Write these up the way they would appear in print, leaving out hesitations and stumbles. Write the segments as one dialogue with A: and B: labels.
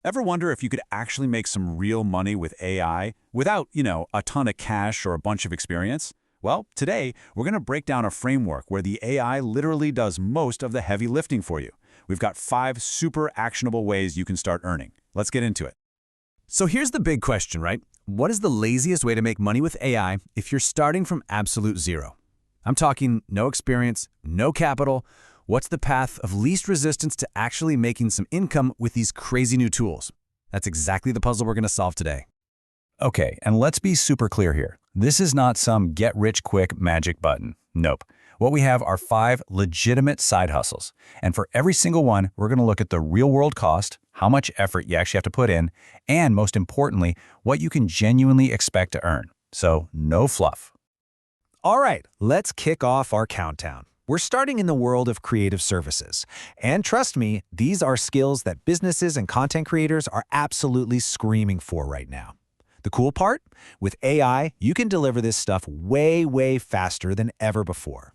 A: Ever wonder if you could actually make some real money with AI without, a ton of cash or a bunch of experience? Well, today, we're going to break down a framework where the AI literally does most of the heavy lifting for you. We've got 5 super actionable ways you can start earning. Let's get into it.
B: So here's the big question, right? What is the laziest way to make money with AI if you're starting from absolute zero? I'm talking no experience, no capital. What's the path of least resistance to actually making some income with these crazy new tools? That's exactly the puzzle we're going to solve today.
C: Okay, and let's be super clear here. This is not some get-rich-quick magic button. Nope. What we have are 5 legitimate side hustles. And for every single one, we're going to look at the real-world cost, how much effort you actually have to put in, and most importantly, what you can genuinely expect to earn. So, no fluff.
B: All right, let's kick off our countdown. We're starting in the world of creative services. And trust me, these are skills that businesses and content creators are absolutely screaming for right now. The cool part? With AI, you can deliver this stuff way faster than ever before.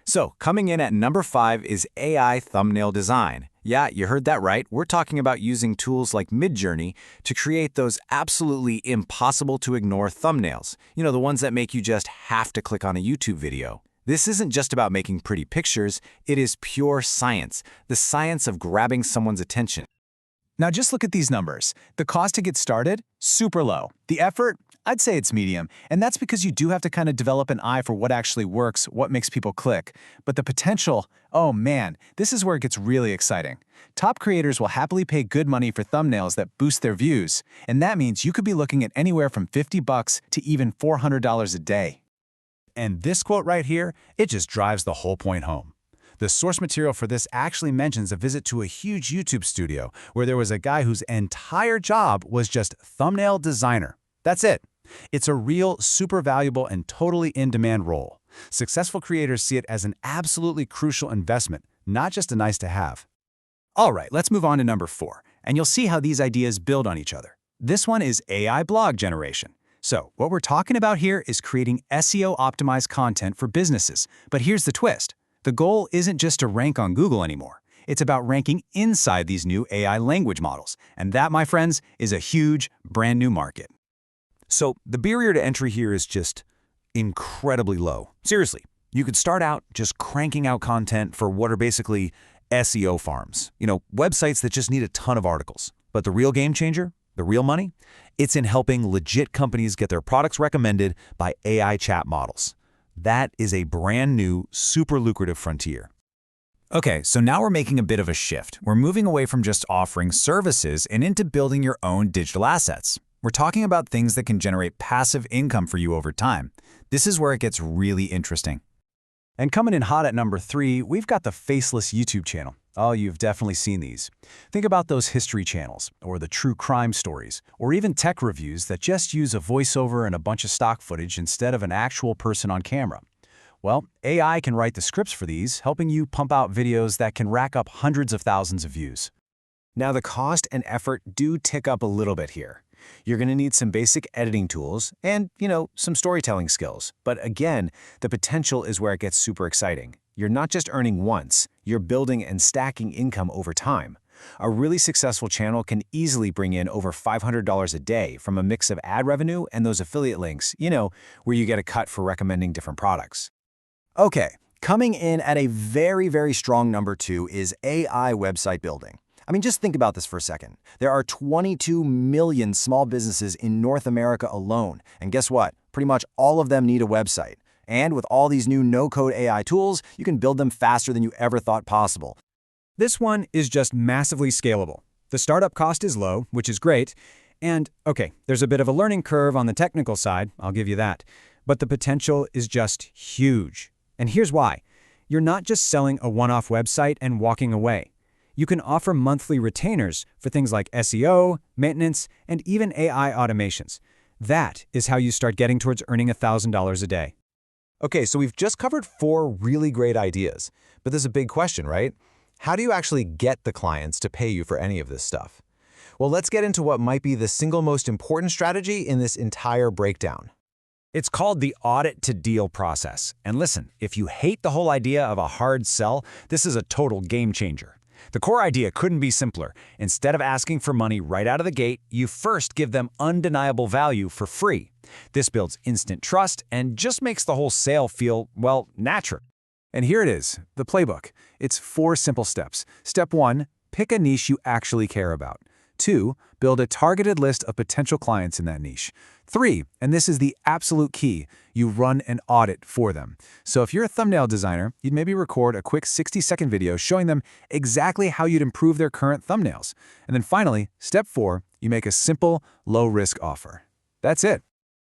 B: So, coming in at number 5 is AI thumbnail design. Yeah, you heard that right. We're talking about using tools like Midjourney to create those absolutely impossible to ignore thumbnails. The ones that make you just have to click on a YouTube video. This isn't just about making pretty pictures, it is pure science, the science of grabbing someone's attention. Now just look at these numbers. The cost to get started, super low. The effort, I'd say it's medium, and that's because you do have to kind of develop an eye for what actually works, what makes people click. But the potential, oh man, this is where it gets really exciting. Top creators will happily pay good money for thumbnails that boost their views, and that means you could be looking at anywhere from $50 to even $400 a day.
A: And this quote right here, it just drives the whole point home. The source material for this actually mentions a visit to a huge YouTube studio where there was a guy whose entire job was just thumbnail designer. That's it. It's a real, super valuable, and totally in-demand role. Successful creators see it as an absolutely crucial investment, not just a nice-to-have.
B: All right, let's move on to number 4, and you'll see how these ideas build on each other. This one is AI blog generation. So, what we're talking about here is creating SEO-optimized content for businesses. But here's the twist. The goal isn't just to rank on Google anymore. It's about ranking inside these new AI language models. And that, my friends, is a huge, brand new market.
C: So the barrier to entry here is just incredibly low. Seriously, you could start out just cranking out content for what are basically SEO farms. Websites that just need a ton of articles. But the real game changer, the real money, it's in helping legit companies get their products recommended by AI chat models. That is a brand new, super lucrative frontier.
B: Okay, so now we're making a bit of a shift. We're moving away from just offering services and into building your own digital assets. We're talking about things that can generate passive income for you over time. This is where it gets really interesting. And coming in hot at number 3, we've got the faceless YouTube channel. Oh, you've definitely seen these. Think about those history channels, or the true crime stories, or even tech reviews that just use a voiceover and a bunch of stock footage instead of an actual person on camera. Well, AI can write the scripts for these, helping you pump out videos that can rack up hundreds of thousands of views. Now, the cost and effort do tick up a little bit here. You're going to need some basic editing tools and, some storytelling skills. But again, the potential is where it gets super exciting. You're not just earning once, you're building and stacking income over time. A really successful channel can easily bring in over $500 a day from a mix of ad revenue and those affiliate links, where you get a cut for recommending different products. Okay, coming in at a very strong number 2 is AI website building. I mean, just think about this for a second. There are 22 million small businesses in North America alone. And guess what? Pretty much all of them need a website. And with all these new no-code AI tools, you can build them faster than you ever thought possible. This one is just massively scalable. The startup cost is low, which is great. And, okay, there's a bit of a learning curve on the technical side, I'll give you that. But the potential is just huge. And here's why. You're not just selling a one-off website and walking away. You can offer monthly retainers for things like SEO, maintenance, and even AI automations. That is how you start getting towards earning $1,000 a day.
D: Okay, so we've just covered 4 really great ideas, but there's a big question, right? How do you actually get the clients to pay you for any of this stuff? Well, let's get into what might be the single most important strategy in this entire breakdown.
B: It's called the audit to deal process. And listen, if you hate the whole idea of a hard sell, this is a total game changer. The core idea couldn't be simpler. Instead of asking for money right out of the gate, you first give them undeniable value for free. This builds instant trust and just makes the whole sale feel, well, natural.
A: And here it is, the playbook. It's 4 simple steps. Step 1, pick a niche you actually care about. 2, build a targeted list of potential clients in that niche. 3, and this is the absolute key, you run an audit for them. So if you're a thumbnail designer, you'd maybe record a quick 60-second video showing them exactly how you'd improve their current thumbnails. And then finally, step 4, you make a simple, low-risk offer. That's it.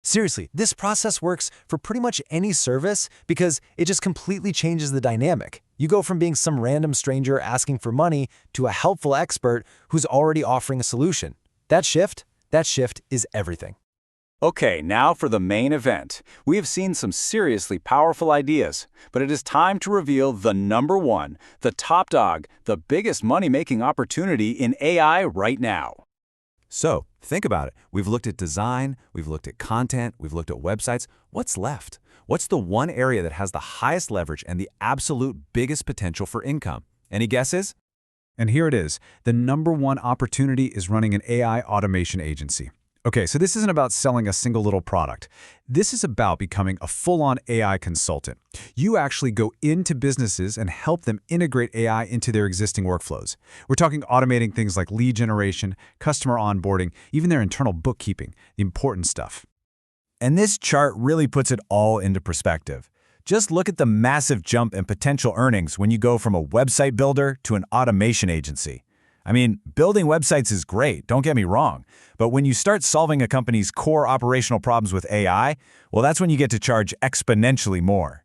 D: Seriously, this process works for pretty much any service because it just completely changes the dynamic. You go from being some random stranger asking for money to a helpful expert who's already offering a solution. That shift is everything.
B: Okay, now for the main event. We have seen some seriously powerful ideas, but it is time to reveal the number one, the top dog, the biggest money-making opportunity in AI right now.
C: So, think about it. We've looked at design, we've looked at content, we've looked at websites. What's left? What's the one area that has the highest leverage and the absolute biggest potential for income? Any guesses?
A: And here it is. The number one opportunity is running an AI automation agency. Okay, so this isn't about selling a single little product. This is about becoming a full-on AI consultant. You actually go into businesses and help them integrate AI into their existing workflows. We're talking automating things like lead generation, customer onboarding, even their internal bookkeeping, the important stuff.
B: And this chart really puts it all into perspective. Just look at the massive jump in potential earnings when you go from a website builder to an automation agency. I mean, building websites is great, don't get me wrong, but when you start solving a company's core operational problems with AI, well, that's when you get to charge exponentially more.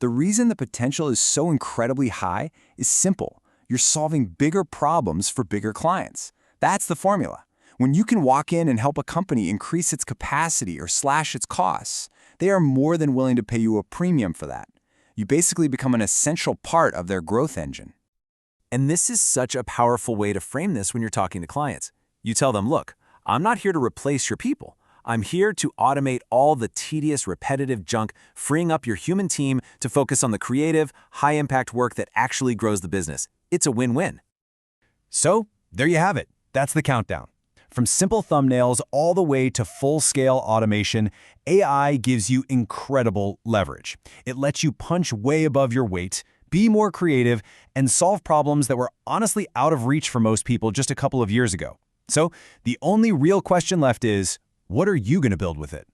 B: The reason the potential is so incredibly high is simple. You're solving bigger problems for bigger clients. That's the formula. When you can walk in and help a company increase its capacity or slash its costs, they are more than willing to pay you a premium for that. You basically become an essential part of their growth engine.
C: And this is such a powerful way to frame this when you're talking to clients. You tell them, look, I'm not here to replace your people. I'm here to automate all the tedious, repetitive junk, freeing up your human team to focus on the creative, high-impact work that actually grows the business. It's a win-win.
B: So, there you have it. That's the countdown. From simple thumbnails all the way to full-scale automation, AI gives you incredible leverage. It lets you punch way above your weight, be more creative, and solve problems that were honestly out of reach for most people just a couple of years ago. So, the only real question left is, what are you going to build with it?